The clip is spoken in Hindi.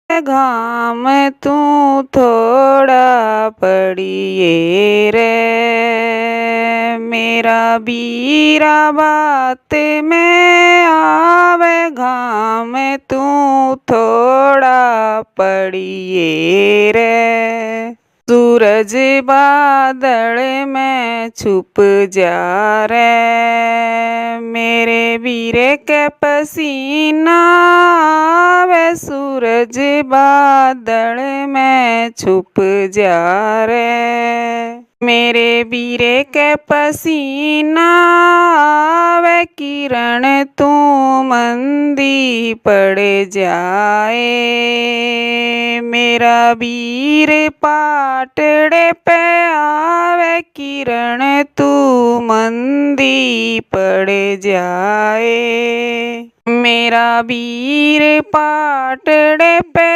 घाम तू थोड़ा पड़िए रे, मेरा बीरा बात में आवे, घाम तू थोड़ा पड़िए रे। सूरज बादल में छुप जा रे, मेरे बीरे के पसीना आवे, सूरज बादल में छुप जा रे, मेरे बीरे के पसीना आवे, किरण तू मंदी पड़ जाए, मेरा बीर पाटड़े पे आवे, किरण तू मंदी पड़ जाए, मेरा बीर पाटड़े पे